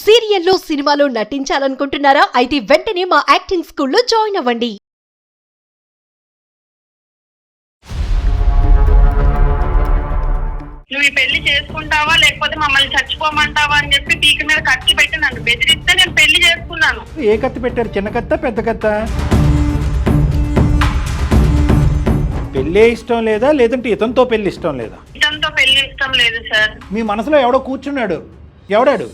సీరియల్లో సినిమాలో నటించాలనుకుంటున్నారా? అయితే వెంటనే మా యాక్టింగ్ స్కూల్లో జాయిన్ అవ్వండి. నువ్వు ఈ పెళ్లి చేసుకుంటావా లేకపోతే మమ్మల్ని చచ్చిపోమంటావా అని చెప్పి పీక మీద కత్తి పెట్టి నన్ను బెదిరిస్తే నేను పెళ్లి చేసుకున్నాను. ఏ కత్తి పెట్టారు? చిన్న కత్త, పెద్ద కత్త? పెళ్ళే ఇష్టం లేదా, లేదంటే ఇతనితో పెళ్లి ఇష్టం లేదా? ఇతనితో పెళ్లి ఇష్టం లేదు సార్. మీ మనసులో ఎవడో కూర్చున్నాడు. ఎవడాడు?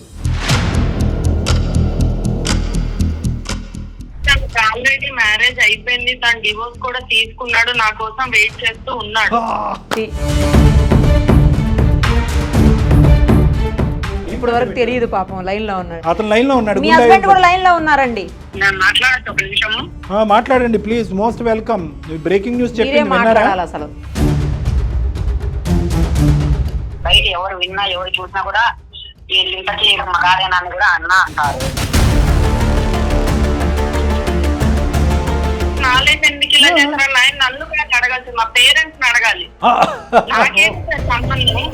తనకు ఆల్రెడీ మ్యారేజ్ అయిపోయింది, తను డివోర్స్ కూడా తీసుకున్నాడు, నా కోసం వెయిట్ చేస్తూ ఉన్నాడు. ఇప్పుడు వరకు తెలియదు పాపం, లైన్ లో ఉన్నాడు. అతను లైన్ లో ఉన్నాడు. మీ హస్బెండ్ కూడా లైన్ లో ఉన్నారండి. నేను మాట్లాడచ్చు ఒక నిమిషము? మాట్లాడండి please, most welcome. Breaking news మీరే చెప్పింది విన్నారా? మాట్లాడాలి అసలు. బయట ఎవరు విన్నా ఎవరు చూసినా కూడా ఇంతకీ మగారేనని కూడా అన్నా అంటారు. నాలైతే ఎందుకు ఇలా చేస్తారని ఆయన నన్ను కూడా అడగాల్సి, మా పేరెంట్స్ అడగాలి. నాకేం సంబంధం?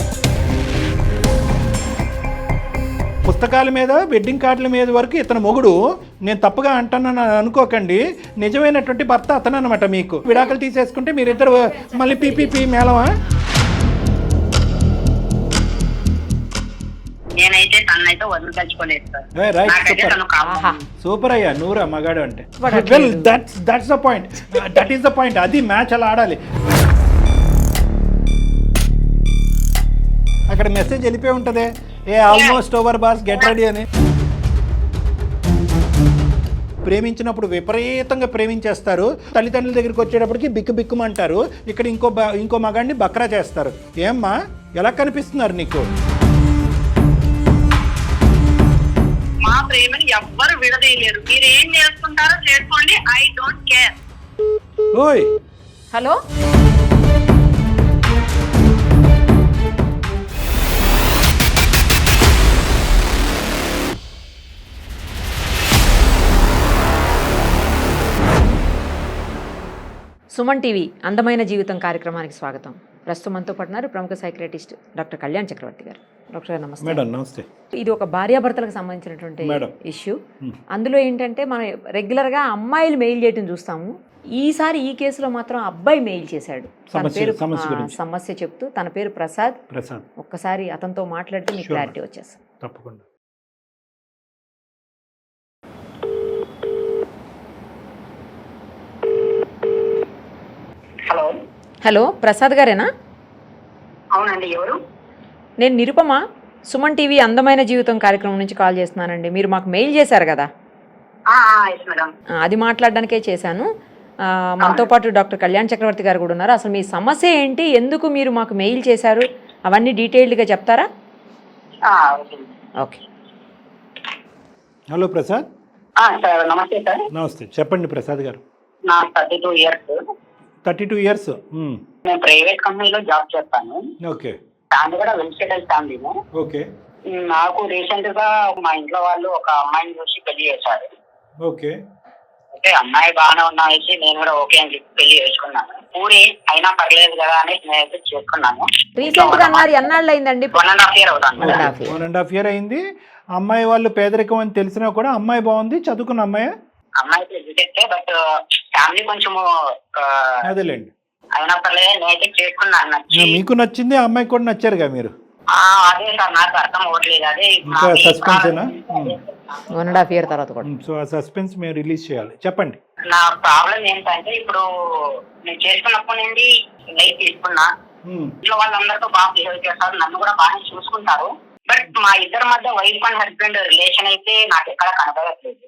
పుస్తకాల మీద, వెడ్డింగ్ కార్డుల మీద వరకు ఇతను మొగుడు. నేను తప్పుగా అంటానని అనుకోకండి, నిజమైనటువంటి భర్త అతను అనమాట. మీకు విడాకులు తీసేసుకుంటే మీరిద్దరు మళ్ళీ పీపీపీ మేళమా? నేనైతే తనైతే వదిలించుకోలేదు సార్. సూపర్ అయ్యా, నూరా మగాడు అంటే. Well, that's the point, that is the point. అది మ్యాచ్ అలా ఆడాలి. అక్కడ మెసేజ్ వెళ్ళిపోయి ఉంటుంది, ఏ almost over boss, get ready అని. ప్రేమించినప్పుడు విపరీతంగా ప్రేమించేస్తారు, తల్లిదండ్రుల దగ్గరికి వచ్చేటప్పటికి బిక్కు బిక్కుమంటారు. ఇక్కడ ఇంకో మగాడిని బక్రా చేస్తారు. ఏమ్మా, ఎలా కనిపిస్తున్నారు నీకు? మా ప్రేమని ఎవ్వరు విడదీయలేరు. మీరు ఏం చేసుకుంటారో చేసుకోండి, ఐ డోంట్ కేర్. ఓయ్ హలో, సుమన్ టీవీ అందమైన జీవితం కార్యక్రమానికి స్వాగతం. ప్రస్తుతం మనతో పడుతున్నారు ప్రముఖ సైకియాట్రిస్ట్ డాక్టర్ కళ్యాణ్ చక్రవర్తి గారు. డాక్టర్ గారు నమస్తే. మేడం నమస్తే. ఇది ఒక భార్యాభర్తలకు సంబంధించినటువంటి ఇష్యూ. అందులో ఏంటంటే మనం రెగ్యులర్గా అమ్మాయిలు మెయిల్ చేయడం చూస్తాము. ఈసారి ఈ కేసులో మాత్రం అబ్బాయి మెయిల్ చేశాడు. తన పేరు సమస్య చెప్తూ, తన పేరు ప్రసాద్. ఒక్కసారి అతనితో మాట్లాడితే మీకు క్లారిటీ వచ్చేస్తుంది. తప్పకుండా. హలో, ప్రసాద్ గారేనా? అవునండి, ఎవరు? నేను నిరుపమ, సుమన్ టీవీ అందమైన జీవితం కార్యక్రమం నుంచి కాల్ చేస్తున్నానండి. మీరు మాకు మెయిల్ చేశారు కదా, అది మాట్లాడడానికే చేశాను. మనతో పాటు డాక్టర్ కళ్యాణ్ చక్రవర్తి గారు కూడా ఉన్నారు. అసలు మీ సమస్య ఏంటి, ఎందుకు మీరు మాకు మెయిల్ చేశారు, అవన్నీ డీటెయిల్డ్గా చెప్తారా? ఓకే. హలో ప్రసాద్. నమస్తే సార్. నమస్తే, చెప్పండి ప్రసాద్ గారు. నా 32 ఇయర్స్. 32 ఇయర్స్. నేను ప్రైవేట్ కంపెనీలో జాబ్ చేస్తాను. ఓకే. ఫ్యామిలీ కూడా వెల్ సెటిల్ ఫ్యామిలీ. ఓకే. నాకు రీసెంట్ గా మా ఇంట్లో వాళ్ళు ఒక అమ్మాయిని చూసి పెళ్లి చేశారు. ఓకే. అంటే అమ్మాయి బాగానే ఉన్నది, నేను కూడా ఓకే అని చెప్పి పెళ్లి చేసుకున్నాను. ఊరి అయినా పర్లేదు కదా అని నేనైతే చేసుకున్నాను. రీసెంట్ గా అన్నారు, ఎన్నాళ్ళు అయిందండి? 1.5 year అవుతాను. 1.5 year అయింది. అమ్మాయి వాళ్ళు పేదరికం అని తెలిసినా కూడా అమ్మాయి బాగుంది, చదువుకున్న అమ్మాయి. అమ్మాయి రిజెక్ట్, బట్ ఫ్యామిలీ కొంచెం అదేలేండి. అయినా పర్లేదు నేనైతే చేసుకున్నాను. మీకు నచ్చింది, ఆ అమ్మాయికి కూడా నచ్చారుగా మీరు. అదే సార్, నాకు అర్థం అవ్వట్లేదు. అదే ఇంకా సస్పెన్సేనా? 1.5 year తర్వాత కూడా. సో ఆ సస్పెన్స్ మేము రిలీజ్ చేయాలి. చెప్పండి. నా ప్రాబ్లం ఏంటంటే, ఇప్పుడు నేను చేసుకున్నప్పటి నుండి లైఫ్ తీసుకున్నా. ఇంట్లో వాళ్ళందరితో బాగా బిహేవ్ చేస్తారు, నన్ను కూడా బాగా చూసుకుంటారు. బట్ మా ఇద్దరి మధ్య వైఫ్ అండ్ హస్బెండ్ రిలేషన్ అయితే నాకు ఎక్కడ కనబడట్లేదు.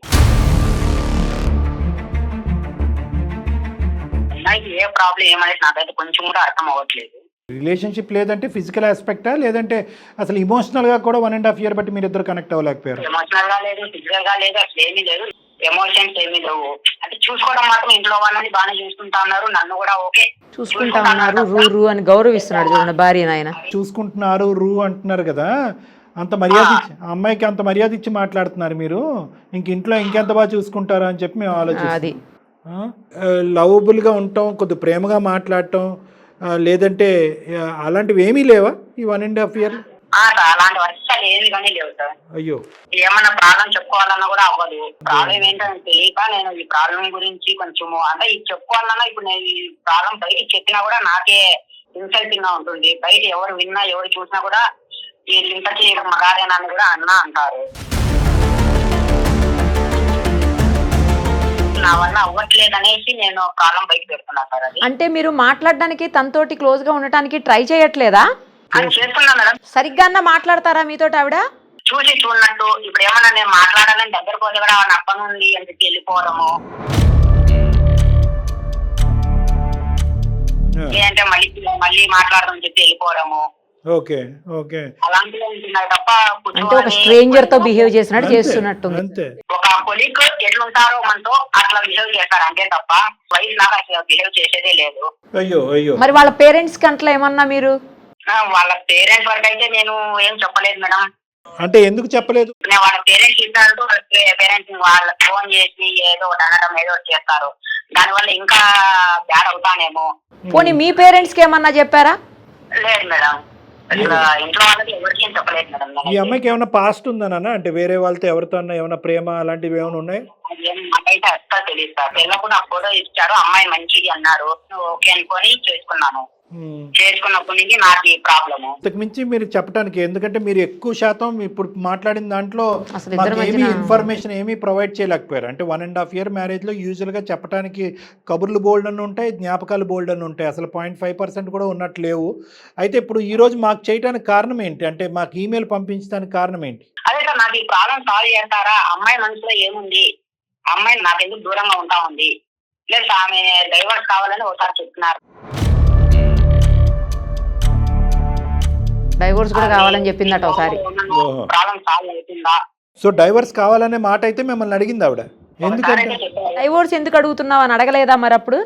అమ్మాయికి ఏ ప్రాబ్లం ఏమనేది నాకైతే కొంచెం కూడా అర్థం అవ్వట్లేదు. రిలేషన్షిప్ లేదంటే ఫిజికల్ ఆస్పెక్టా, లేదంటే అసలు ఇమోషనల్ గా కూడా 1.5 year బట్టి మీరు ఇద్దరు కనెక్ట్ అవ్వలేకపోయారు? ఎమోషనల్ గా లేదు, ఫిజికల్ గా లేదు, అసలు ఏమీ లేదు. ఎమోషన్స్ ఏమీ లేవు. అంటే చూసుకోవడం మాత్రం ఇంట్లో వాళ్ళని బాగానే చూసుకుంటా ఉన్నారు, నన్ను కూడా ఓకే చూసుకుంటా ఉన్నారు. రూ అని గౌరవిస్తున్నాడు చూడండి భార్య నాయన. చూసుకుంటున్నారు రూ అంటున్నారు కదా, అంత మర్యాద ఇచ్చి అమ్మాయికి అంత మర్యాద ఇచ్చి మాట్లాడుతున్నారు మీరు. ఇంట్లో ఇంకెంత బాగా చూసుకుంటారా అని చెప్పి మేము ఆలోచిస్తాం. లవబుల్గా ఉండటం, కొద్ది ప్రేమగా మాట్లాడటం, లేదంటే అలాంటివి ఏమీ లేవా ఈ 1.5 year? అలాంటి వర్క్ విషయాలు ఏమి కానీ లేవు సార్. అయ్యో, ఏమన్నా ప్రాబ్లం చెప్పుకోవాలన్నా కూడా అవ్వదు. ప్రాబ్లం ఏంటని తెలియక నేను ఈ ప్రాబ్లం గురించి కొంచెము అంటే ఇది చెప్పుకోవాలన్నా ఇప్పుడు నేను ఈ ప్రాబ్లం బయటికి చెప్పినా కూడా నాకే ఇన్సల్టింగ్ గా ఉంటుంది. బయట ఎవరు విన్నా ఎవరు చూసినా కూడా ఈ ఇంత చేయడం మగారేనా అని కూడా అన్నా అంటారు. నా వల్ల అవ్వట్లేదు అనేసి నేను ప్రాబ్లం బయట పెడుతున్నా సార్. అది అంటే మీరు మాట్లాడడానికి తనతోటి క్లోజ్ గా ఉండటానికి ట్రై చేయట్లేదా? అది చేస్తున్నా మేడం. సరిగ్గా అన్న మాట్లాడతారా మీతోటి ఆవిడ? చూసి చూడనట్టు ఇప్పుడు ఏమన్నా నేను మాట్లాడాలని దగ్గర పోతే కూడా ఆవిడ అప్పని ఉంది అని చెప్పి వెళ్ళిపోవడము, లేదంటే మళ్ళీ మాట్లాడదాం చెప్పి వెళ్ళిపోవడము. ఓకే ఓకే, అలాంటివి ఉంటున్నాయి తప్ప అంటే ఒక స్ట్రేంజర్ తో బిహేవ్ చేసినట్టు చేస్తున్నట్టు. అంతే, ఒక కొలీగ్ ఎట్లుంటారో మనతో అట్లా బిహేవ్ చేస్తారు అంతే తప్ప వైఫ్ లాగా అసలు బిహేవ్ చేసేదే లేదు. అయ్యో అయ్యో. మరి వాళ్ళ పేరెంట్స్ కి అట్లా ఏమన్నా మీరు? వాళ్ళ పేరెంట్స్ వరకు అయితే నేను ఏం చెప్పలేదు మేడం. అంటే ఎందుకు చెప్పలేదు? నేను వాళ్ళ పేరెంట్స్ ఇస్తాను, వాళ్ళ పేరెంట్స్ వాళ్ళకి ఫోన్ చేసి ఏదో ఒకటి అనడం ఏదో ఒకటి చేస్తారు. దానివల్ల ఇంకా బ్యాడ్ అవుతానేమో. పోనీ మీ పేరెంట్స్ కి ఏమన్నా చెప్పారా? లేదు మేడం, ఇంట్లో వాళ్ళకి ఎవరికి ఏం చెప్పలేదు మేడం. ఈ అమ్మాయికి ఏమైనా పాస్ట్ ఉందనా? అంటే వేరే వాళ్ళతో ఎవరితో అన్నా ఏమైనా ప్రేమ అలాంటివి ఏమైనా ఉన్నాయి? నాకైతే అస్సలు తెలియదు సార్. పెళ్ళప్పుడు నాకు ఫోటో ఇచ్చారు, అమ్మాయి మంచిది అన్నారు, ఓకే అనుకొని చేసుకున్నాను. చేసుకున్నప్పటి నుంచి నాకు ఈ ప్రాబ్లము. ఇంతకు మించి మీరు చెప్పడానికి, ఎందుకంటే మీరు ఎక్కువ శాతం ఇప్పుడు మాట్లాడిన దాంట్లో అసలు మాకు ఏమీ ఇన్ఫర్మేషన్ ఏమీ ప్రొవైడ్ చేయలేకపోయారు. అంటే 1.5 year మ్యారేజ్లో యూజువల్గా చెప్పడానికి కబుర్లు బోల్డ్ అని ఉంటాయి, జ్ఞాపకాలు బోల్డ్ అని ఉంటాయి. అసలు 0.5% కూడా ఉన్నట్లు లేవు. అయితే ఇప్పుడు ఈ రోజు మాకు చేయడానికి కారణం ఏంటి? అంటే మాకు ఈమెయిల్ పంపించడానికి కారణం ఏంటి? అదే సార్, నాకు ఈ ప్రాబ్లం సాల్వ్ చేస్తారా? అమ్మాయి మనసులో ఏముంది? అమ్మాయి నాకెందుకు దూరంగా ఉంటా ఉంది? లేదు ఆమె డైవర్స్ కావాలని ఒకసారి చెప్తున్నారు. డైవోర్స్ కూడా కావాలని చెప్పిందట ఒకసారి. ప్రాబ్లం సాల్వ్ అవుతుందా? సో డైవర్స్ కావాలనే మాట అయితే మిమ్మల్ని అడిగింది ఆవిడ. ఎందుకంటే డైవోర్స్ ఎందుకు అడుగుతున్నావు అని అడగలేదా మరి అప్పుడు?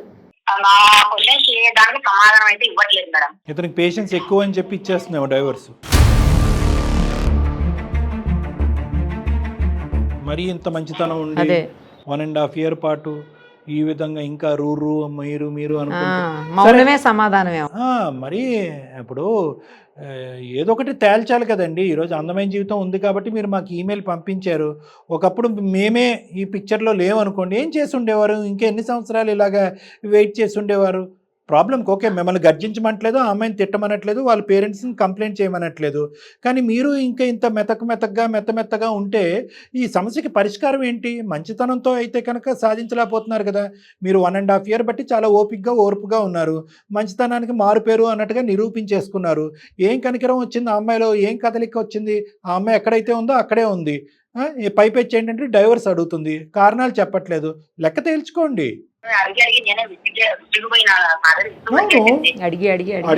నా క్వశ్చన్స్ చేయడానికి సమాధానం అయితే ఇవ్వట్లేదు మేడం. ఇతనికి పేషెన్స్ ఎక్కువ అని చెప్పి ఇచ్చేస్తున్నావు డైవర్స్. మరీ ఇంత మంచితనం ఉండి 1.5 year పాటు ఈ విధంగా ఇంకా రూ మీరు మౌనమే సమాధానమే. మరి ఇప్పుడు ఏదో ఒకటి తేల్చాలి కదండి. ఈరోజు అందమైన జీవితం ఉంది కాబట్టి మీరు మాకు ఈమెయిల్ పంపించారు. ఒకప్పుడు మేమే ఈ పిక్చర్లో లేవనుకోండి, ఏం చేసి ఉండేవారు? ఇంకా ఎన్ని సంవత్సరాలు ఇలాగా వెయిట్ చేసి ఉండేవారు? ప్రాబ్లంకి ఓకే, మిమ్మల్ని గర్జించమనట్లేదు, ఆ అమ్మాయిని తిట్టమనట్లేదు, వాళ్ళ పేరెంట్స్ని కంప్లైంట్ చేయమనట్లేదు. కానీ మీరు ఇంకా ఇంత మెత్తగా ఉంటే ఈ సమస్యకి పరిష్కారం ఏంటి? మంచితనంతో అయితే కనుక సాధించలేకపోతున్నారు కదా. మీరు 1.5 year బట్టి చాలా ఓర్పుగా ఉన్నారు. మంచితనానికి మారుపేరు అన్నట్టుగా నిరూపించేసుకున్నారు. ఏం కనికరం వచ్చింది ఆ అమ్మాయిలో? ఏం కదలిక వచ్చింది? ఆ అమ్మాయి ఎక్కడైతే ఉందో అక్కడే ఉంది. పైపెచ్చి ఏంటంటే డైవర్స్ అడుగుతుంది, కారణాలు చెప్పట్లేదు. లెక్క తేల్చుకోండి.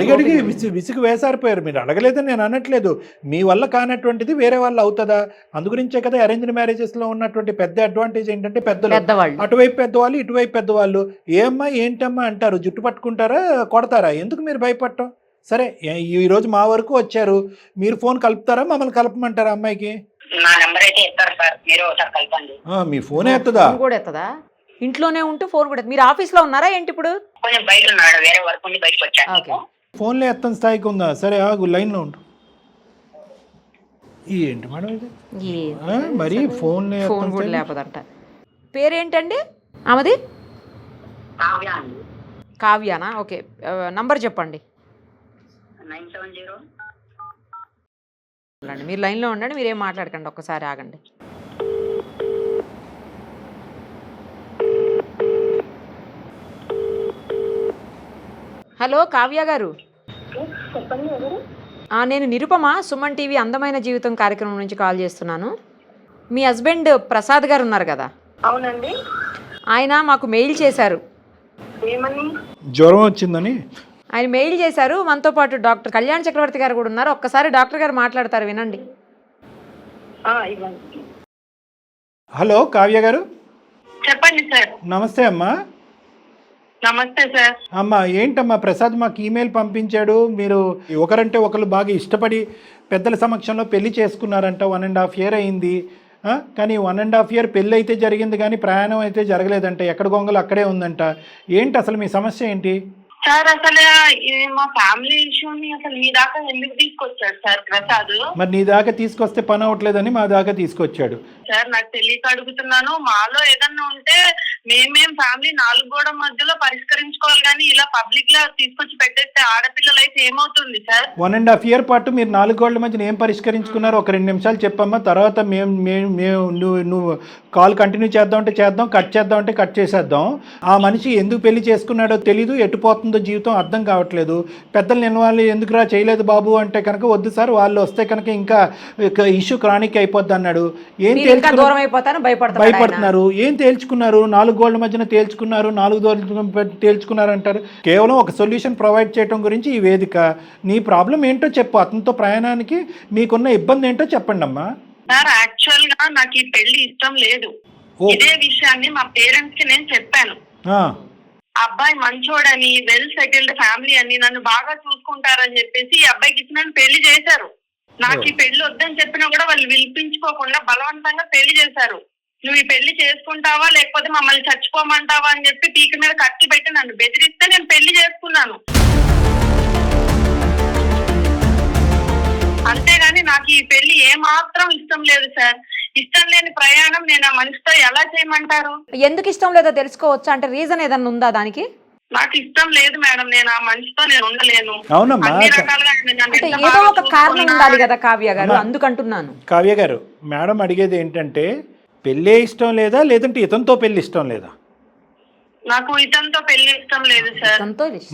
అడిగి విసుగు వేసారిపోయారు. మీరు అడగలేదని నేను అనట్లేదు, మీ వల్ల కానటువంటిది వేరే వాళ్ళు అవుతుందా? అందుగురించే కదా అరేంజ్డ్ మ్యారేజెస్లో ఉన్నటువంటి పెద్ద అడ్వాంటేజ్ ఏంటంటే పెద్దవాళ్ళు, అటువైపు పెద్దవాళ్ళు ఇటువైపు పెద్దవాళ్ళు. ఏమ్మా ఏంటమ్మా అంటారు, జుట్టు పట్టుకుంటారా, కొడతారా? ఎందుకు మీరు భయపడటం? సరే, ఈరోజు మా వరకు వచ్చారు, మీరు ఫోన్ కలుపుతారా, మమ్మల్ని కలపమంటారా అమ్మాయికి? నా నెంబర్ అయితే ఎత్తారు సార్, మీరు ఒకసారి కలపండి. మీ ఫోన్ ఎత్తదా? కూడా ఎత్తదా? ఇంట్లోనే ఉంటూ ఫోన్ కూడా. మీరు ఆఫీస్లో ఉన్నారా ఏంటి ఇప్పుడు? కొంచెం బయట ఉన్నాడు, వేరే వర్క్ ఉండి బయటకు వచ్చాను. ఫోన్లో ఎత్తని స్థాయికి ఉందా? సరే ఆగు, లైన్లో ఉండు. ఏంటి మేడం ఇది? మరి ఫోన్ కూడా లేపదంట. పేరేంటండి ఆమెది? కావ్యానా? ఓకే, నంబర్ చెప్పండి. 970. మీరు లైన్లో ఉండండి, మీరేం మాట్లాడకండి, ఒక్కసారి ఆగండి. హలో కావ్య గారు. నేను నిరుపమ, సుమన్ టీవీ అందమైన జీవితం కార్యక్రమం నుంచి కాల్ చేస్తున్నాను. మీ హస్బెండ్ ప్రసాద్ గారు ఉన్నారు కదా? అవునండి. ఆయన మాకు మెయిల్ చేశారు. ఏమని? జ్వరం వచ్చిందని ఆయన మెయిల్ చేశారు. మనతో పాటు డాక్టర్ కళ్యాణ్ చక్రవర్తి గారు కూడా ఉన్నారు. ఒక్కసారి డాక్టర్ గారు మాట్లాడతారు, వినండి. హలో కావ్య గారు. చెప్పండి సార్. నమస్తే అమ్మా. నమస్తే సార్. అమ్మా ఏంటమ్మా, ప్రసాద్ మాకు ఈమెయిల్ పంపించాడు, మీరు ఒకరంటే ఒకరు బాగా ఇష్టపడి పెద్దల సమక్షంలో పెళ్లి చేసుకున్నారంట. 1.5 year అయింది. కానీ 1.5 year పెళ్ళి అయితే జరిగింది కానీ ప్రయాణం అయితే జరగలేదంట. ఎక్కడ గొంగలు అక్కడే ఉందంట. ఏంటి అసలు మీ సమస్య ఏంటి? సార్ అసలు ఇది మా ఫ్యామిలీ ఇష్యూని అసలు మీ దాకా ఎందుకు తీసుకొచ్చాడు సార్ ప్రసాద్? మరి నీ దాకా తీసుకొస్తే పని అవ్వట్లేదని మా దాకా తీసుకొచ్చాడు. సార్ నాకు తెలియక అడుగుతున్నాను. మాలో ఏదన్నా ఉంటే మేమేం ఫ్యామిలీ 4 గోడ మధ్యలో పరిష్కరించుకోవాలి, కానీ ఇలా పబ్లిక్ లా తీసుకొచ్చి పెట్టేస్తే ఆడపిల్లలు అయితే ఏమవుతుంది సార్? 1.5 year పాటు మీరు 4 గోడల మధ్య ఏం పరిష్కరించుకున్నారు? ఒక 2 నిమిషాలు చెప్పమ్మా. తర్వాత నువ్వు కాల్ కంటిన్యూ చేద్దాం అంటే చేద్దాం, కట్ చేద్దాం అంటే కట్ చేసేద్దాం. ఆ మనిషి ఎందుకు పెళ్లి చేసుకున్నాడో తెలీదు, ఎటుపోతుందో జీవితం అర్థం కావట్లేదు. పెద్దలు నేను వాళ్ళు ఎందుకురా చేయలేదు బాబు అంటే కనుక వద్దు సార్, వాళ్ళు వస్తే కనుక ఇంకా ఇష్యూ క్రానిక్ అయిపోద్ది అన్నాడు. ఏం భయపడుతున్నారు? ఏం తేల్చుకున్నారు? 4 గోడల మధ్యన తేల్చుకున్నారు, 4 గోడల తేల్చుకున్నారు అంటారు. కేవలం ఒక సొల్యూషన్ ప్రొవైడ్ చేయడం గురించి ఈ వేదిక. నీ ప్రాబ్లం ఏంటో చెప్పు, అతనితో ప్రయాణానికి మీకున్న ఇబ్బంది ఏంటో చెప్పండి అమ్మా. సార్ యాక్చువల్ గా నాకు ఈ పెళ్లి ఇష్టం లేదు. ఇదే విషయాన్ని మా పేరెంట్స్ కి నేను చెప్పాను. అబ్బాయి మంచోడని, వెల్ సెటిల్డ్ ఫ్యామిలీ అని, నన్ను బాగా చూసుకుంటారని చెప్పేసి ఈ అబ్బాయికి ఇచ్చి నన్ను పెళ్లి చేశారు. నాకు ఈ పెళ్లి వద్దని చెప్పినా కూడా వాళ్ళు వినిపించుకోకుండా బలవంతంగా పెళ్లి చేశారు. నువ్వు ఈ పెళ్లి చేసుకుంటావా లేకపోతే మమ్మల్ని చచ్చిపోమంటావా అని చెప్పి పీక మీద కట్టి పెట్టి నన్ను బెదిరిస్తే నేను పెళ్లి చేసుకున్నాను. అంతేగాని నాకు ఈ పెళ్లి ఏమాత్రం ఇష్టం లేదు సార్. ఇష్టం లేని ప్రయాణం నేను ఆ మనిషితో ఎలా చేయమంటారు? ఎందుకు ఇష్టం లేదో తెలుసుకోవచ్చా? అంటే రీజన్ ఏదన్నా ఉందా దానికి? నాకు ఇష్టం లేదు మేడం, నేను ఆ మనిషితో నేను ఉండలేను. అవునమ్మా, అన్ని రకాలుగా అంటే ఏదో ఒక కారణం ఉండాలి కదా కావ్య గారు, అందుకంటున్నాను. కావ్య గారు, మేడం అడిగేది ఏంటంటే పెళ్ళే ఇష్టం లేదా లేదంటే ఇతనితో పెళ్లి ఇష్టం లేదా? నాకు ఇతనితో పెళ్లి ఇష్టం లేదు సార్.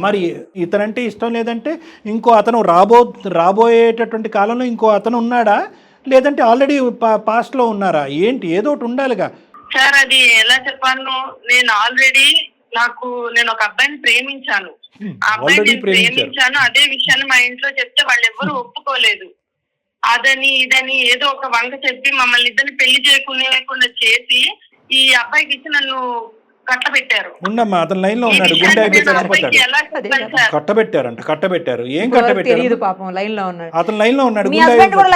మరి ఇతనంటే ఇష్టం లేదంటే ఇంకో అతను రాబోయేటటువంటి కాలంలో ఇంకో అతను ఉన్నాడా లేదంటే ఆల్రెడీ పాస్ట్ లో ఉన్నారా? ఏంటి, ఏదో ఒకటి ఉండాలిగా సార్. అది ఎలా చెప్పాను, నేను ఆల్రెడీ నేను ఒక అబ్బాయిని ప్రేమించాను. ఆ అబ్బాయిని ప్రేమించాను. అదే విషయాన్ని మా ఇంట్లో చెప్తే వాళ్ళు ఎవరు ఒప్పుకోలేదు. అదని ఇదని ఏదో ఒక వంక చెప్పి మమ్మల్ని ఇద్దరిని పెళ్లి చేయకుండా చేసి ఈ అబ్బాయికి ఇచ్చి నన్ను కట్టబెట్టారు. ఉండమ్మా, అతను లైన్ లో ఉన్నాడు. గుండె కట్టబెట్టారు. ఏం కట్టబెట్టారు? పాపం లైన్ లో ఉన్నాడు. అతను లైన్ లో ఉన్నాడు.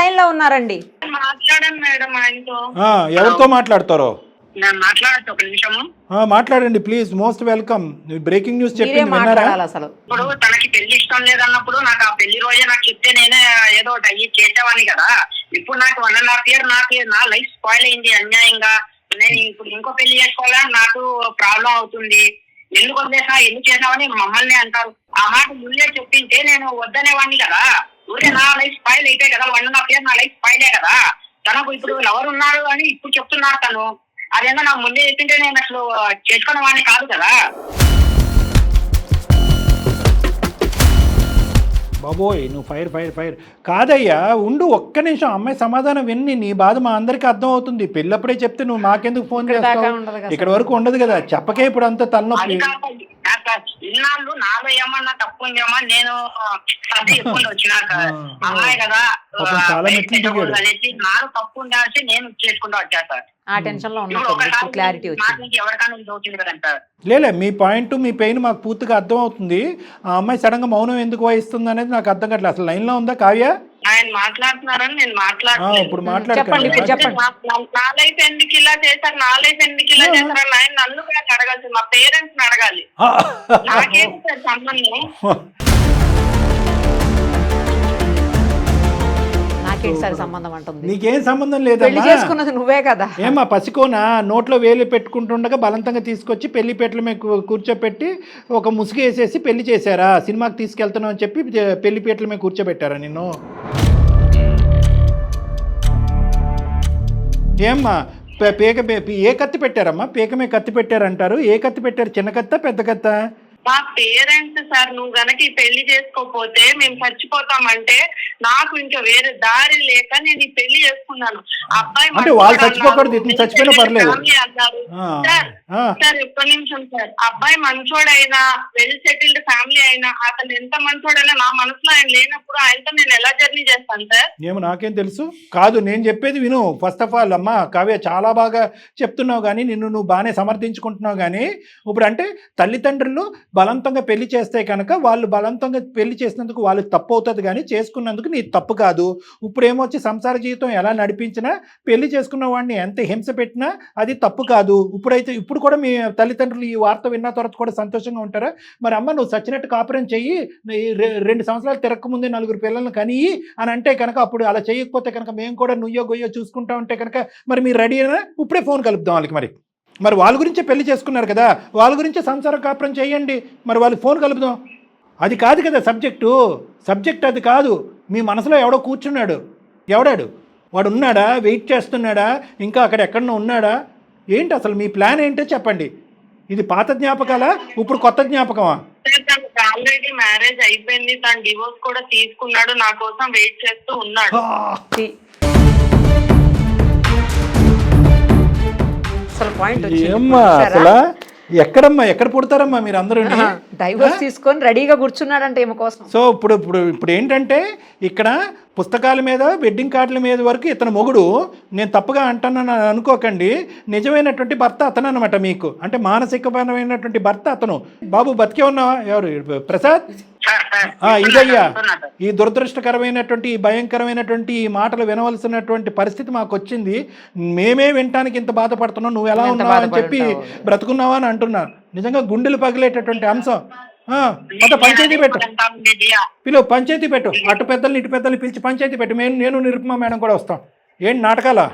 లైన్ లో ఉన్నారండి. మాట్లాడాను మేడం ఆయనతో. ఎవరితో మాట్లాడతారో నేను మాట్లాడచ్చు ఒక నిమిషము. మాట్లాడండి please. Most welcome. Breaking news చెప్పింది విన్నారా? ఇప్పుడు తనకి పెళ్లి ఇష్టం లేదన్నప్పుడు నాకు ఆ పెళ్లి రోజే నాకు చెప్తే నేనే ఏదో అయ్యి చేసేవాడిని కదా. ఇప్పుడు నాకు 1.5 year నా లైఫ్ స్పాయిల్ అయింది అన్యాయంగా. నేను ఇప్పుడు ఇంకో పెళ్లి చేసుకోవాలని నాకు ప్రాబ్లం అవుతుంది. ఎందుకు వదిలేసా, ఎందుకు చేసావని మమ్మల్ని అంటారు. ఆ మాట ముందే చెప్పింటే నేను వద్దనేవాడిని కదా. ఊరికే నా లైఫ్ స్పాయిల్ అయితే కదా, 1.5 year నా లైఫ్ స్పాయిలే కదా. తనకు ఇప్పుడు ఎవరు ఉన్నారు అని ఇప్పుడు చెప్తున్నారు తను. అదేమో నాకు ముందే చెప్పింటే నేను అసలు చేసుకునే వాడిని కాదు కదా. బాబోయ్, నువ్వు ఫైర్ కాదయ్యా, ఉండు ఒక్క నిమిషం. అమ్మాయి సమాధానం విన్ని, నీ బాధ మా అందరికి అర్థం అవుతుంది. పెళ్ళప్పుడే చెప్తే నువ్వు మాకెందుకు ఫోన్ చేస్తావు? ఇక్కడ వరకు ఉండదు కదా, చెప్పకే ఇప్పుడు అంత తలనొప్పి. ఇన్నాళ్ళు నాలో ఏమన్నా తప్పు ఉందేమో, నేను ఎక్కువ వచ్చినాక అమ్మాయి కదా చాలా మెట్లు దిగాడు. అనేసి నాలో తప్పు ఉండాల్సి నేను చేసుకుంటూ వచ్చా సార్. ఆ టెన్షన్ లో ఉన్నప్పుడు క్లారిటీ వచ్చింది. ఎవరికైనా అవుతుంది కదంట. లేలే, మీ పాయింట్ మీ పెయిన్ మాకు పూర్తిగా అర్థం అవుతుంది. ఆ అమ్మాయి సడన్ గా మౌనం ఎందుకు వహిస్తుంది అనేది నాకు అర్థం కావట్లేదు. అసలు లైన్ లో ఉందా కావ్య? ఆయన మాట్లాడుతున్నారని నేను మాట్లాడుతున్నాను. ఇప్పుడు మాట్లాడండి. నా లైఫ్ ఎందుకు ఇలా చేశారు, నా లైఫ్ ఎందుకు ఇలా చేశారు ఆయన నన్ను కూడా అడగాల్సి, మా పేరెంట్స్ ని అడగాలి. నాకేం సార్ సంబంధం? సంబంధం అంటుంది. నీకేం సంబంధం లేదా? చేసుకున్నది నువ్వే కదా. ఏమా పసికోనా నోట్లో వేలు పెట్టుకుంటుండగా బలవంతంగా తీసుకొచ్చి పెళ్లిపేటల మీద కూర్చోపెట్టి ఒక ముసుగు వేసేసి పెళ్లి చేశారా? సినిమాకి తీసుకెళ్తున్నావు అని చెప్పి పెళ్లిపేటల మీద కూర్చోబెట్టారా నిన్ను? ఏమ్మా ఏ కత్తి పెట్టారమ్మా? పీక మీద కత్తి పెట్టారంటారు. ఏ కత్తి పెట్టారు? చిన్న కత్త పెద్ద కత్త? మా పేరెంట్స్ సార్, నువ్వు గనక ఈ పెళ్లి చేసుకోకపోతే మేము చచ్చిపోతామంటే నాకు ఇంకా వేరే దారి లేక నేను ఈ పెళ్లి చేసుకున్నాను. అబ్బాయి అంటే వాళ్ళు చచ్చిపోకూడదు, ఇతను చచ్చిపోయినా పర్లేదు సార్. ఒక్క నిమిషం సార్. అబ్బాయి మంచోడైనా, వెల్ సెటిల్డ్ ఫ్యామిలీ అయినా, అతను ఎంత మంచోడైనా నా మనసులో ఆయన లేనప్పుడు ఆయనతో నేను ఎలా జర్నీ చేస్తాను సార్? ఏమో నాకేం తెలుసు. కాదు, నేను చెప్పేది విను. ఫస్ట్ ఆఫ్ ఆల్ అమ్మా కావ్య, చాలా బాగా చెప్తున్నావు కానీ, నువ్వు బాగానే సమర్థించుకుంటున్నావు కానీ, ఇప్పుడు అంటే తల్లిదండ్రులు బలవంతంగా పెళ్లి చేస్తే కనుక వాళ్ళు బలవంతంగా పెళ్లి చేసినందుకు వాళ్ళు తప్పు అవుతుంది కానీ చేసుకున్నందుకు నీ తప్పు కాదు. ఇప్పుడు ఏమొచ్చి సంసార జీవితం ఎలా నడిపించినా పెళ్లి చేసుకున్న వాడిని ఎంత హింస పెట్టినా అది తప్పు కాదు. ఇప్పుడు కూడా మీ తల్లిదండ్రులు ఈ వార్త విన్న తర్వాత కూడా సంతోషంగా ఉంటారా? మరి అమ్మ నువ్వు సచ్చినట్టు కాపురం చెయ్యి, 2 సంవత్సరాలు తిరక్క ముందే 4 పిల్లల్ని కని అని అంటే కనుక అప్పుడు అలా చేయకపోతే కనుక మేము కూడా నుయ్యో గొయ్యో చూసుకుంటా ఉంటే కనుక మరి మీరు రెడీ అయినా ఇప్పుడే ఫోన్ కలుపుదాం వాళ్ళకి. మరి వాళ్ళ గురించే పెళ్లి చేసుకున్నారు కదా, వాళ్ళ గురించే సంసార కాపురం చేయండి. మరి వాళ్ళకి ఫోన్ కలుపుదాం. అది కాదు కదా సబ్జెక్ట్ అది కాదు. మీ మనసులో ఎవడో కూర్చున్నాడు, ఎవడాడు వాడు ఉన్నాడా, వెయిట్ చేస్తున్నాడా, ఇంకా అక్కడ ఎక్కడన్నా ఉన్నాడా, ఏంటి అసలు మీ ప్లాన్ ఏంటో చెప్పండి. ఇది పాత జ్ఞాపకాలా, ఇప్పుడు కొత్త జ్ఞాపకమా? ఆల్రెడీ మ్యారేజ్ అయిపోయింది, తను డివోర్స్ కూడా తీసుకున్నాడు, నా కోసం వెయిట్ చేస్తూ ఉన్నాడు. అసలు పాయింట్ ఏమ్మా అసలు ఎక్కడ పుడతారమ్మా మీరు అందరూ? డైవర్స్ తీసుకొని రెడీగా కూర్చున్నాడంటే ఏమో కోసం. సో ఇప్పుడు ఏంటంటే ఇక్కడ పుస్తకాల మీద వెడ్డింగ్ కార్డుల మీద వరకు ఇతను మొగుడు, నేను తప్పుగా అంటానని అనుకోకండి, నిజమైనటువంటి భర్త అతను అనమాట మీకు. అంటే మానసికపరమైనటువంటి భర్త అతను. బాబు బతికే ఉన్నావా? ఎవరు? ప్రసాద్. ఇదయ్యా ఈ దురదృష్టకరమైనటువంటి ఈ భయంకరమైనటువంటి ఈ మాటలు వినవలసినటువంటి పరిస్థితి మాకు వచ్చింది. మేమే వినటానికి ఇంత బాధపడుతున్నావు, నువ్వు ఎలా ఉన్నావు అని చెప్పి బ్రతుకున్నావా అని అంటున్నా. నిజంగా గుండెలు పగిలేటటువంటి అంశం. పంచాయతీ పెట్టు, పంచాయతీ పెట్టు, అటు పెద్దల్ని ఇటు పెద్దల్ని పిలిచి పంచాయతీ పెట్టు. నేను నిరుపమా మేడం కూడా వస్తాం. ఏంటి నాటకాలా?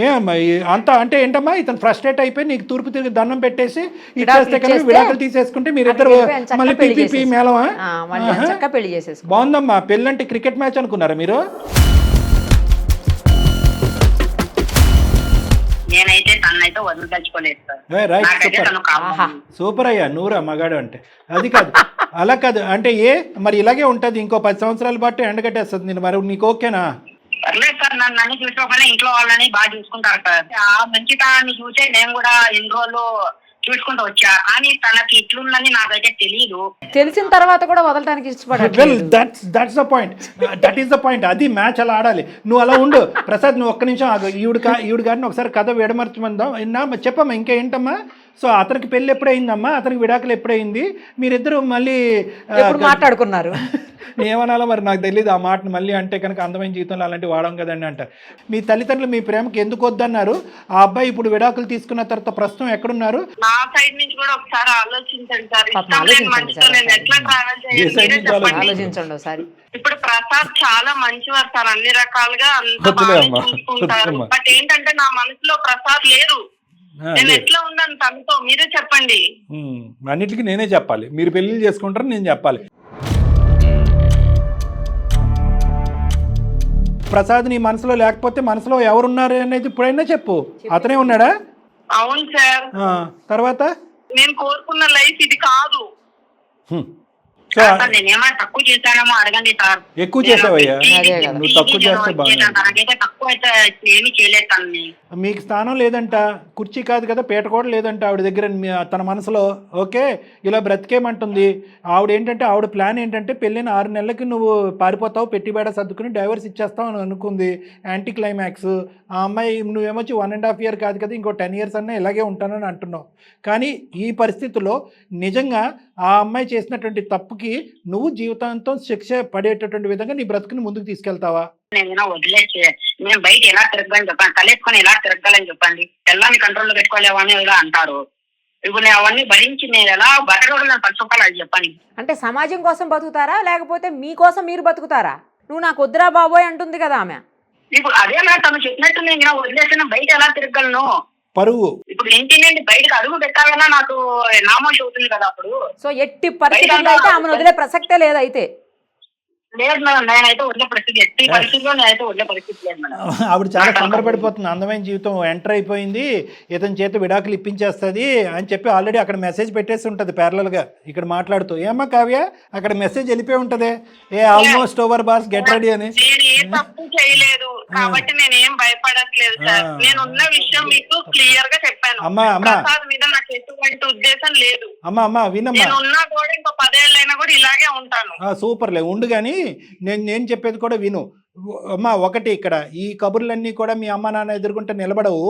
ఏమ్మా అంతా అంటే ఏంటమ్మా, ఇతను ఫ్రస్ట్రేట్ అయిపోయి నీకు తూర్పు తిరిగి దండం పెట్టేసి ఇచ్చేస్తే కనుక విడాకులు తీసేసుకుంటే మీరిద్దరు మళ్ళీ పిపి మేళమా? బాగుందమ్మా. పెళ్ళంటే క్రికెట్ మ్యాచ్ అనుకున్నారా మీరు? సూపర్ అయ్యా, నూరా మగాడు అంటే. అది కాదు, అలా కాదు అంటే మరి ఇలాగే ఉంటది ఇంకో 10 సంవత్సరాల పాటు ఎండగట్టేస్తుంది నేను. మరి నీకు ఓకేనా? పర్లేదు సార్, నన్ను చూసుకోకుండా ఇంట్లో వాళ్ళని బాగా చూసుకుంటారు సార్. ఆ మంచితనాన్ని చూసే నేను కూడా ఎన్ని రోజులు చూసుకుంటూ వచ్చా. కానీ తనకి ఇట్లుందని నాకైతే తెలియదు. తెలిసిన తర్వాత కూడా వదలడానికి ఇష్టపడాలి. Well that's the point, that is the point. అది మ్యాచ్ అలా ఆడాలి. నువ్వు అలా ఉండు ప్రసాద్, నువ్వు ఒక్క నిమిషం ఆగు. ఈవిడ గారిని ఒకసారి కథ విడమర్చమందాం. చెప్పమ్మా ఇంకా ఏంటమ్మా? సో అతనికి పెళ్ళి ఎప్పుడైందమ్మా, అతనికి విడాకులు ఎప్పుడైంది, మీరిద్దరు మళ్ళీ మాట్లాడుకున్నారు? ఏమనాలో మరి నాకు తెలియదు ఆ మాటను. మళ్ళీ అంటే కనుక అందమైన జీవితంలో అలాంటివి వాడడం కదండి అంటారు. మీ తల్లిదండ్రులు మీ ప్రేమకి ఎందుకు వద్దన్నారు? ఆ అబ్బాయి ఇప్పుడు విడాకులు తీసుకున్న తర్వాత ప్రస్తుతం ఎక్కడున్నారు? నా సైడ్ నుంచి కూడా ఒకసారి ఆలోచించండి సార్. ఎట్లా ట్రావెల్ ఆలోచించండి ఒకసారి. ఇప్పుడు ప్రసాద్ చాలా మంచివారు సార్, అన్ని రకాలుగా అంత బాగా చూసుకుంటారు. బట్ ఏంటంటే నా మనసులో ప్రసాద్ లేరు. నేను ఎట్లా ఉన్నాను తనతో, మీరే చెప్పండి. అన్నిటికీ నేనే చెప్పాలి. మీరు పెళ్లి చేసుకుంటారు, నేను చెప్పాలి. ప్రసాద్ నీ మనసులో లేకపోతే మనసులో ఎవరున్నారు అనేది ఇప్పుడైనా చెప్పు. అతనే ఉన్నాడా? అవును సార్. తర్వాత నేను కోరుకున్న లైఫ్ ఇది కాదు. నేనేమన్నా తక్కువ చేశానేమో అడగండి సార్. ఎక్కువ చేసావయ్యా, నువ్వు తక్కువ చేస్తే నాకైతే తక్కువ అయితే ఏమీ చేయలేదు తనని. మీకు స్థానం లేదంట, కుర్చీ కాదు కదా, పీట కూడా లేదంట ఆవిడ దగ్గర తన మనసులో. ఓకే, ఇలా బ్రతికేమంటుంది ఆవిడ. ఏంటంటే ఆవిడ ప్లాన్ ఏంటంటే పెళ్ళైన 6 నెలలకి నువ్వు పారిపోతావు, పెట్టిబేడ సర్దుకుని డైవర్స్ ఇచ్చేస్తావు అని అనుకుంది. Anti climax. ఆ అమ్మాయి నువ్వేమొచ్చి 1.5 year కాదు కదా, ఇంకో 10 years అన్నా ఇలాగే ఉంటానని అంటున్నావు. కానీ ఈ పరిస్థితుల్లో నిజంగా ఆ అమ్మాయి చేసినటువంటి తప్పుకి నువ్వు జీవితాంతం శిక్ష పడేటటువంటి విధంగా నీ బ్రతుకుని ముందుకు తీసుకెళ్తావా? నేను వదిలేసి నేను బయట ఎలా తిరగలని చెప్పండి, తలెత్తుకొని ఎలా తిరగాలని చెప్పండి. పిల్లల్ని కంట్రోల్లో పెట్టుకోలేవా అని ఇలా అంటారు. ఇప్పుడు నేను అవన్నీ భరించి నేను ఎలా బతకగలను పచ్చుకోవాలి అది చెప్పండి. అంటే సమాజం కోసం బతుకుతారా, లేకపోతే మీకోసం మీరు బతుకుతారా? నువ్వు నాకు వద్దురా బాబోయ్ అంటుంది కదా ఆమె. ఇప్పుడు అదే తను చెప్పినట్టు నేను వదిలేసిన బయట ఎలా తిరగలను? పరువు. ఇప్పుడు ఇంటి నుండి బయటకు అడుగు పెట్టాలన్నా నాకు నామోషి అవుతుంది కదా. అప్పుడు సో ఎట్టి పరిస్థితుల్లో అయితే ఆమెను వదిలే ప్రసక్తే లేదు. అయితే లేదు మేడం, నేనైతే వదిలే పరిస్థితి, ఎట్టి పరిస్థితిలో నేనైతే వదిలే పరిస్థితి లేదు మేడం. ఆవిడ చాలా సంబరపడిపోతుంది. అందమైన జీవితం ఎంటర్ అయిపోయింది, ఇతని చేత విడాకులు ఇప్పించేస్తుంది అని చెప్పి ఆల్రెడీ అక్కడ మెసేజ్ పెట్టేసి ఉంటుంది ప్యారలల్గా ఇక్కడ మాట్లాడుతూ. ఏమ్మా కావ్య, అక్కడ మెసేజ్ వెళ్ళిపోయి ఉంటది, almost over boss get ready అని. నేను ఏ తప్పు చేయలేదు కాబట్టి నేను ఏం భయపడట్లేదు సార్. నేను ఉన్న విషయం మీకు క్లియర్ గా చెప్పాను. ప్రసాద్ మీద నాకు ఎటువంటి ఉద్దేశం లేదు. అమ్మా వినమ్మా, నేను ఉన్నా కూడా ఇంకో 10 ఏళ్ళైనా కూడా ఇలాగే ఉంటాను. సూపర్లే ఉండు. కానీ నేను చెప్పేది కూడా విను. అమ్మా ఒకటి ఇక్కడ ఈ కబుర్లన్నీ కూడా మీ అమ్మ నాన్న ఎదుర్కొంటే నిలబడవు.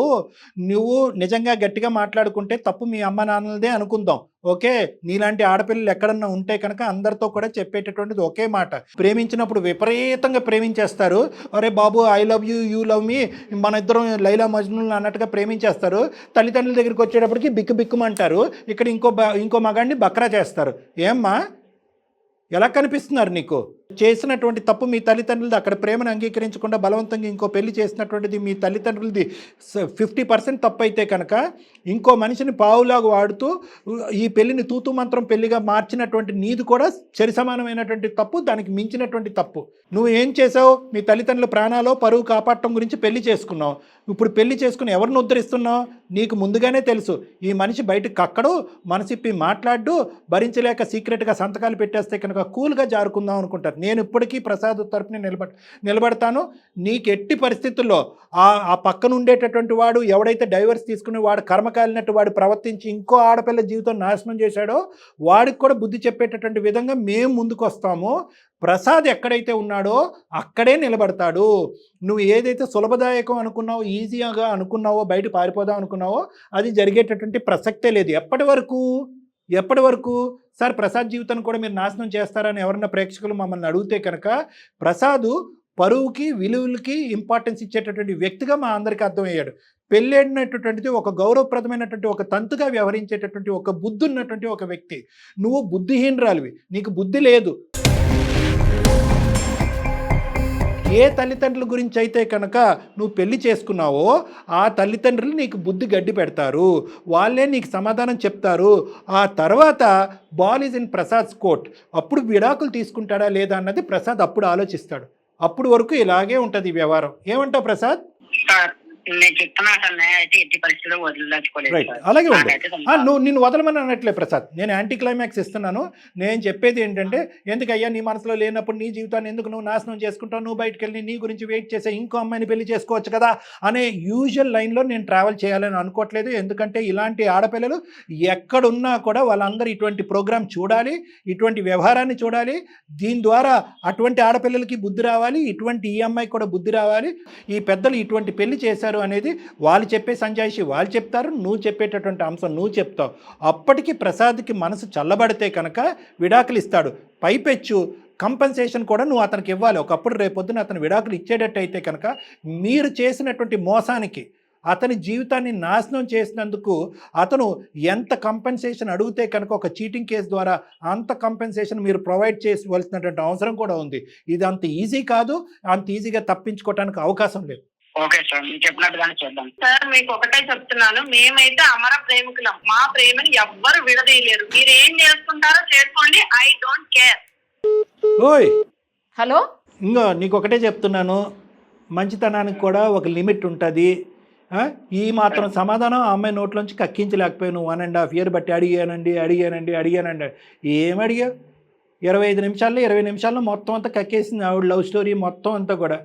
నువ్వు నిజంగా గట్టిగా మాట్లాడుకుంటే తప్పు మీ అమ్మ నాన్నలదే అనుకుందాం. ఓకే, నీలాంటి ఆడపిల్లలు ఎక్కడన్నా ఉంటే కనుక అందరితో కూడా చెప్పేటటువంటిది ఒకే మాట. ప్రేమించినప్పుడు విపరీతంగా ప్రేమించేస్తారు. అరే బాబు I love you, you love me, మన ఇద్దరం లైలా మజ్నూన్ అన్నట్టుగా ప్రేమించేస్తారు. తల్లిదండ్రుల దగ్గరికి వచ్చేటప్పటికి బిక్కు బిక్కుమంటారు. ఇక్కడ ఇంకో మగాడిని బక్రా చేస్తారు. ఏమ్మా ఎలా కనిపిస్తున్నారు నీకు? చేసినటువంటి తప్పు మీ తల్లిదండ్రులది. అక్కడ ప్రేమను అంగీకరించకుండా బలవంతంగా ఇంకో పెళ్లి చేసినటువంటిది మీ తల్లిదండ్రులది 50% తప్పు అయితే కనుక ఇంకో మనిషిని పావులాగా వాడుతూ ఈ పెళ్లిని తూతూ మంత్రం పెళ్లిగా మార్చినటువంటి నీది కూడా సరి సమానమైనటువంటి తప్పు, దానికి మించినటువంటి తప్పు. నువ్వు ఏం చేసావు? మీ తల్లిదండ్రుల ప్రాణాలు పరువు కాపాడటం గురించి పెళ్లి చేసుకున్నావు. ఇప్పుడు పెళ్లి చేసుకుని ఎవరిని ఉద్ధరిస్తున్నావు? నీకు ముందుగానే తెలుసు ఈ మనిషి బయటకు కక్కడు, మనసిప్పి మాట్లాడు, భరించలేక సీక్రెట్గా సంతకాలు పెట్టేస్తే కనుక కూల్గా జారుకుందాం అనుకుంటారు. నేను ఇప్పటికీ ప్రసాద్ తరపున నిలబడతాను. నీకు ఎట్టి పరిస్థితుల్లో ఆ పక్కన ఉండేటటువంటి వాడు ఎవడైతే డైవర్స్ తీసుకుని వాడు కర్మకాలినట్టు వాడు ప్రవర్తించి ఇంకో ఆడపిల్ల జీవితం నాశనం చేశాడో వాడికి కూడా బుద్ధి చెప్పేటటువంటి విధంగా మేము ముందుకు వస్తాము. ప్రసాద్ ఎక్కడైతే ఉన్నాడో అక్కడే నిలబడతాడు. నువ్వు ఏదైతే సులభదాయకం అనుకున్నావో, ఈజీగా అనుకున్నావో, బయట పారిపోదాం అనుకున్నావో అది జరిగేటటువంటి ప్రసక్తే లేదు. ఎప్పటి వరకు సార్ ప్రసాద్ జీవితాన్ని కూడా మీరు నాశనం చేస్తారని ఎవరన్నా ప్రేక్షకులు మమ్మల్ని అడిగితే కనుక ప్రసాద్ పరువుకి విలువలకి ఇంపార్టెన్స్ ఇచ్చేటటువంటి వ్యక్తిగా మా అందరికీ అర్థమయ్యాడు. పెళ్ళేడినటువంటిది ఒక గౌరవప్రదమైనటువంటి ఒక తంతుగా వ్యవహరించేటటువంటి ఒక బుద్ధి ఉన్నటువంటి ఒక వ్యక్తి. నువ్వు బుద్ధిహీనరాలివి, నీకు బుద్ధి లేదు. ఏ తల్లిదండ్రుల గురించి అయితే కనుక నువ్వు పెళ్లి చేసుకున్నావో ఆ తల్లిదండ్రులు నీకు బుద్ధి గడ్డి పెడతారు, వాళ్ళే నీకు సమాధానం చెప్తారు. ఆ తర్వాత ball is in Prasad's court. అప్పుడు విడాకులు తీసుకుంటాడా లేదా అన్నది ప్రసాద్ అప్పుడు ఆలోచిస్తాడు. అప్పుడు వరకు ఇలాగే ఉంటుంది ఈ వ్యవహారం. ఏమంటావు ప్రసాద్? నేను చెప్తున్నా సార్, అయితే ఎట్టి పరిస్థితుల్లో వదిలించుకోలేదు. రైట్, అలాగే ఉంది. నువ్వు నిన్ను వదలమని అనట్లే ప్రసాద్, నేను యాంటీ క్లైమాక్స్ ఇస్తున్నాను. నేను చెప్పేది ఏంటంటే, ఎందుకయ్యా నీ మనసులో లేనప్పుడు నీ జీవితాన్ని ఎందుకు నువ్వు నాశనం చేసుకుంటావు? నువ్వు బయటకు వెళ్ళి నీ గురించి వెయిట్ చేసే ఇంకో అమ్మాయిని పెళ్లి చేసుకోవచ్చు కదా అనే యూజువల్ లైన్లో నేను ట్రావెల్ చేయాలని అనుకోవట్లేదు. ఎందుకంటే ఇలాంటి ఆడపిల్లలు ఎక్కడున్నా కూడా వాళ్ళందరూ ఇటువంటి ప్రోగ్రామ్ చూడాలి, ఇటువంటి వ్యవహారాన్ని చూడాలి. దీని ద్వారా అటువంటి ఆడపిల్లలకి బుద్ధి రావాలి, ఇటువంటి ఈ అమ్మాయికి కూడా బుద్ధి రావాలి. ఈ పెద్దలు ఇటువంటి పెళ్లి చేశారు అనేది వాళ్ళు చెప్పే సంజాయిషి వాళ్ళు చెప్తారు, నువ్వు చెప్పేటటువంటి అంశం నువ్వు చెప్తావు. అప్పటికి ప్రసాద్కి మనసు చల్లబడితే కనుక విడాకులు ఇస్తాడు. పైపెచ్చు కంపెన్సేషన్ కూడా నువ్వు అతనికి ఇవ్వాలి. ఒకప్పుడు రేపొద్దున అతను విడాకులు ఇచ్చేటట్టు అయితే కనుక మీరు చేసినటువంటి మోసానికి, అతని జీవితాన్ని నాశనం చేసినందుకు అతను ఎంత కంపెన్సేషన్ అడిగితే కనుక ఒక చీటింగ్ కేసు ద్వారా అంత కంపెన్సేషన్ మీరు ప్రొవైడ్ చేయవలసినటువంటి అవసరం కూడా ఉంది. ఇది అంత ఈజీ కాదు, అంత ఈజీగా తప్పించుకోవడానికి అవకాశం లేదు. ఓకే సార్, మీరు చెప్పినట్టుగానే చేద్దాం సార్. మీకు ఒకటే చెప్తున్నాను, మేమైతే అమర ప్రేమికులం. మా ప్రేమని ఎవ్వరు విడదీయలేరు. మీరు ఏం చేసుకుంటారో చేసుకోండి, ఐ డోంట్ కేర్. ఓయ్ హలో, ఇంకో నీకు ఒకటే చెప్తున్నాను, మంచితనానికి కూడా ఒక లిమిట్ ఉంటుంది. ఈ మాత్రం సమాధానం ఆ అమ్మాయి నోట్లోంచి కక్కించలేకపోయావు. 1.5 years బట్టి అడిగానండి. ఏం అడిగావు? 25 నిమిషాల్లో 20 నిమిషాల్లో మొత్తం అంతా కక్కేసింది ఆవిడ లవ్ స్టోరీ మొత్తం అంతా కూడా.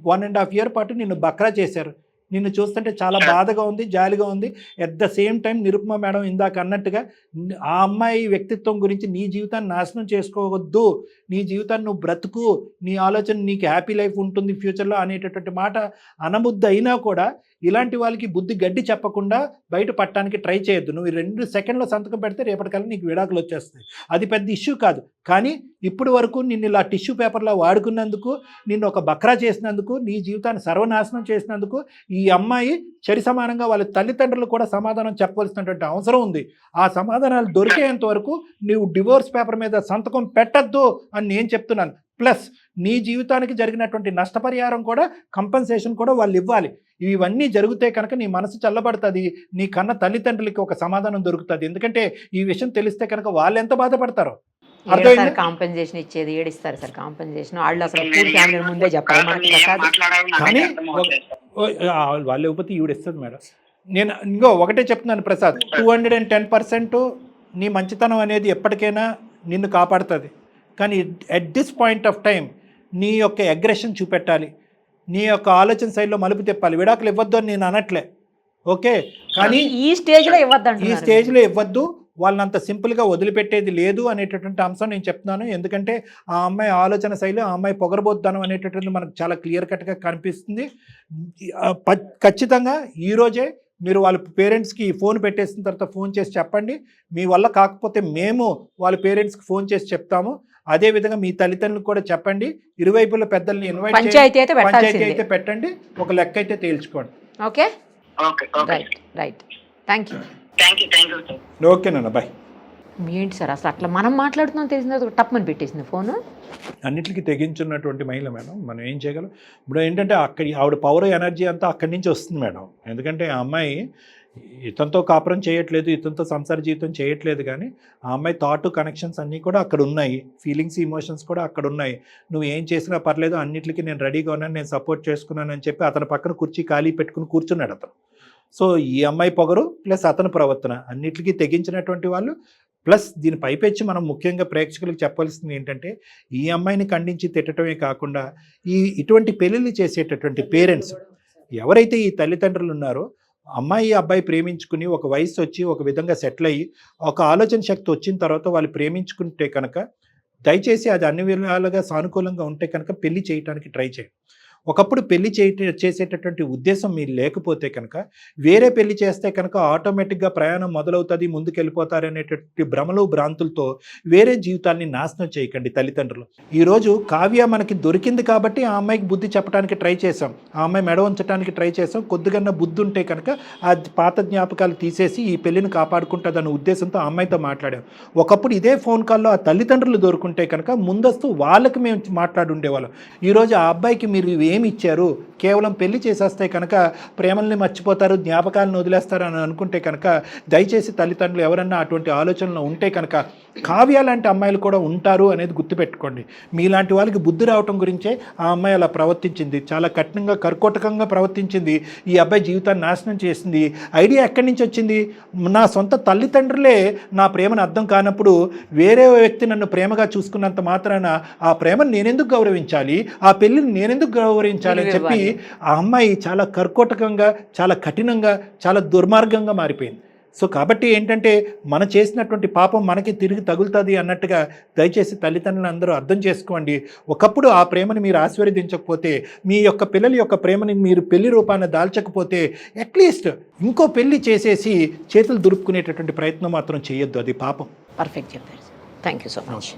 1.5 years పాటు నిన్ను బక్రా చేశారు. నిన్ను చూస్తుంటే చాలా బాధగా ఉంది, జాలిగా ఉంది. At the same time Nirupama madam ఇందాక అన్నట్టుగా ఆ అమ్మాయి వ్యక్తిత్వం గురించి నీ జీవితాన్ని నాశనం చేసుకోవద్దు, నీ జీవితాన్ని నువ్వు బ్రతుకు, నీ ఆలోచన నీకు హ్యాపీ లైఫ్ ఉంటుంది ఫ్యూచర్లో అనేటటువంటి మాట అనబుద్ధి అయినా కూడా ఇలాంటి వాళ్ళకి బుద్ధి గడ్డి చెప్పకుండా బయట పట్టడానికి ట్రై చేయొద్దు. నువ్వు 2 seconds సంతకం పెడితే రేపటికల్లా నీకు విడాకులు వచ్చేస్తాయి. అది పెద్ద ఇష్యూ కాదు. కానీ ఇప్పుడు వరకు నిన్ను ఇలా టిష్యూ పేపర్లా వాడుకున్నందుకు, నిన్ను ఒక బక్రా చేసినందుకు, నీ జీవితాన్ని సర్వనాశనం చేసినందుకు ఈ అమ్మాయి చరి సమానంగా వాళ్ళ తల్లిదండ్రులు కూడా సమాధానం చెప్పవలసినటువంటి అవసరం ఉంది. ఆ సమాధానాలు దొరికేంత వరకు నువ్వు డివోర్స్ పేపర్ మీద సంతకం పెట్టద్దు అని నేను చెప్తున్నాను. ప్లస్ నీ జీవితానికి జరిగినటువంటి నష్టపరిహారం కూడా, కంపెన్సేషన్ కూడా వాళ్ళు ఇవ్వాలి. ఇవన్నీ జరిగితే కనుక నీ మనసు చల్లబడుతుంది, నీ కన్న తల్లిదండ్రులకి ఒక సమాధానం దొరుకుతుంది. ఎందుకంటే ఈ విషయం తెలిస్తే కనుక వాళ్ళు ఎంత బాధపడతారో. అర్థమైంది? కాంపెన్సేషన్ ఇచ్చేది ఏడిస్తారు సార్. కాంపెన్సేషన్ వాళ్ళు అసలు పూర్తి ఫ్యామిలీ ముందే చెప్పాలి. కానీ వాళ్ళు ఇవ్వకపోతే ఈవిడిస్తుంది మేడం. నేను ఇంకో ఒకటే చెప్తున్నాను ప్రసాద్, 210% నీ మంచితనం అనేది ఎప్పటికైనా నిన్ను కాపాడుతుంది. కానీ at this point of time నీ యొక్క అగ్రెషన్ చూపెట్టాలి, నీ యొక్క ఆలోచన శైలిలో మలుపు తిప్పాలి. విడాకులు ఇవ్వద్దు అని నేను అనట్లే, ఓకే, కానీ ఈ స్టేజ్లో ఇవ్వద్దు. ఈ స్టేజ్లో ఇవ్వద్దు. వాళ్ళని అంత సింపుల్గా వదిలిపెట్టేది లేదు అనేటటువంటి అంశం నేను చెప్తున్నాను. ఎందుకంటే ఆ అమ్మాయి ఆలోచన శైలి, ఆ అమ్మాయి పొగరబోద్దానం అనేటటువంటి మనకు చాలా క్లియర్ కట్గా కనిపిస్తుంది. ఖచ్చితంగా ఈరోజే మీరు వాళ్ళ పేరెంట్స్కి ఫోన్ పెట్టేసిన తర్వాత ఫోన్ చేసి చెప్పండి. మీ వల్ల కాకపోతే మేము వాళ్ళ పేరెంట్స్కి ఫోన్ చేసి చెప్తాము. అదేవిధంగా మీ తల్లిదండ్రులకు కూడా చెప్పండి. ఇరువైపుల పెద్దల్ని ఇన్వైట్ పంచాయతీ అయితే పెట్టండి, ఒక లెక్క అయితే తేల్చుకోండి. Okay, right right. Thank you. ఓకేనా, బాయ్. ఏంటి సార్ అసలు అట్లా మనం మాట్లాడుతున్నాం తెలిసిన తర్వాత టప్మని పెట్టేసింది ఫోను. అన్నిటికీ తెగించున్నటువంటి మహిళ మేడం, మనం ఏం చేయగలం? ఇప్పుడు ఏంటంటే ఆవిడ పవర్ ఎనర్జీ అంతా అక్కడి నుంచి వస్తుంది మేడం. ఎందుకంటే ఆ అమ్మాయి ఇతనితో కాపురం చేయట్లేదు, ఇతనితో సంసార జీవితం చేయట్లేదు, కానీ ఆ అమ్మాయి థాట్ కనెక్షన్స్ అన్నీ కూడా అక్కడ ఉన్నాయి, ఫీలింగ్స్ ఎమోషన్స్ కూడా అక్కడ ఉన్నాయి. నువ్వు ఏం చేసినా పర్లేదు, అన్నిటికీ నేను రెడీగా ఉన్నాను, నేను సపోర్ట్ చేసుకున్నాను అని చెప్పి అతని పక్కన కుర్చీ ఖాళీ పెట్టుకుని కూర్చున్నాడు అతను. సో ఈ అమ్మాయి పొగరు ప్లస్ అతని ప్రవర్తన అన్నిటికీ తెగించినటువంటి వాళ్ళు. ప్లస్ దీని పైపెచ్చి మనం ముఖ్యంగా ప్రేక్షకులకు చెప్పాల్సింది ఏంటంటే, ఈ అమ్మాయిని ఖండించి తిట్టడమే కాకుండా ఇటువంటి పెళ్ళిళ్ళు చేసేటటువంటి పేరెంట్స్ ఎవరైతే ఈ తల్లిదండ్రులు ఉన్నారో, అమ్మాయి అబ్బాయి ప్రేమించుకుని ఒక వయసు వచ్చి ఒక విధంగా సెటిల్ అయ్యి ఒక ఆలోచన శక్తి వచ్చిన తర్వాత వాళ్ళు ప్రేమించుకుంటే కనుక దయచేసి అది అన్ని విధాలుగా సానుకూలంగా ఉంటే కనుక పెళ్లి చేయడానికి ట్రై చేయండి. ఒకప్పుడు పెళ్లి చేసేటటువంటి ఉద్దేశం మీరు లేకపోతే కనుక వేరే పెళ్లి చేస్తే కనుక ఆటోమేటిక్గా ప్రయాణం మొదలవుతుంది, ముందుకెళ్ళిపోతారనేటువంటి భ్రమలు భ్రాంతులతో వేరే జీవితాన్ని నాశనం చేయకండి తల్లిదండ్రులు. ఈరోజు కావ్య మనకి దొరికింది కాబట్టి ఆ అమ్మాయికి బుద్ధి చెప్పడానికి ట్రై చేసాం, ఆ అమ్మాయి మెడ ఉంచడానికి ట్రై చేసాం. కొద్దిగా బుద్ధి ఉంటే కనుక ఆ పాత జ్ఞాపకాలు తీసేసి ఈ పెళ్లిని కాపాడుకుంటుందన్న ఉద్దేశంతో ఆ అమ్మాయితో మాట్లాడాం. ఒకప్పుడు ఇదే ఫోన్ కాల్లో ఆ తల్లిదండ్రులు దొరుకుంటే కనుక ముందస్తు వాళ్ళకి మేము మాట్లాడి ఉండేవాళ్ళం. ఈరోజు ఆ అబ్బాయికి మీరు ఏమి ఇచ్చారు? కేవలం పెళ్లి చేసేస్తే కనుక ప్రేమల్ని మర్చిపోతారు, జ్ఞాపకాలను వదిలేస్తారు అని అనుకుంటే కనుక దయచేసి తల్లిదండ్రులు ఎవరన్నా అటువంటి ఆలోచనలు ఉంటే కనుక కావ్య లాంటి అమ్మాయిలు కూడా ఉంటారు అనేది గుర్తుపెట్టుకోండి. మీలాంటి వాళ్ళకి బుద్ధి రావటం గురించే ఆ అమ్మాయి అలా ప్రవర్తించింది, చాలా కఠినంగా కర్కోటకంగా ప్రవర్తించింది, ఈ అబ్బాయి జీవితాన్ని నాశనం చేసింది. ఐడియా ఎక్కడి నుంచి వచ్చింది? నా సొంత తల్లిదండ్రులే నా ప్రేమను అర్థం కానప్పుడు వేరే వ్యక్తి నన్ను ప్రేమగా చూసుకున్నంత మాత్రాన ఆ ప్రేమను నేనెందుకు గౌరవించాలి, ఆ పెళ్ళిని నేనెందుకు గౌరవించాలి అని చెప్పి ఆ అమ్మాయి చాలా కర్కోటకంగా, చాలా కఠినంగా, చాలా దుర్మార్గంగా మారిపోయింది. సో కాబట్టి ఏంటంటే మనం చేసినటువంటి పాపం మనకి తిరిగి తగులుతుంది అన్నట్టుగా దయచేసి తల్లిదండ్రులు అందరూ అర్థం చేసుకోండి. ఒకప్పుడు ఆ ప్రేమని మీరు ఆశీర్వదించకపోతే, మీ యొక్క పిల్లల యొక్క ప్రేమని మీరు పెళ్లి రూపాన్ని దాల్చకపోతే అట్లీస్ట్ ఇంకో పెళ్లి చేసేసి చేతులు దురుపుకునేటటువంటి ప్రయత్నం మాత్రం చేయొద్దు, అది పాపం. పర్ఫెక్ట్ చెప్పారు. Thank you so much.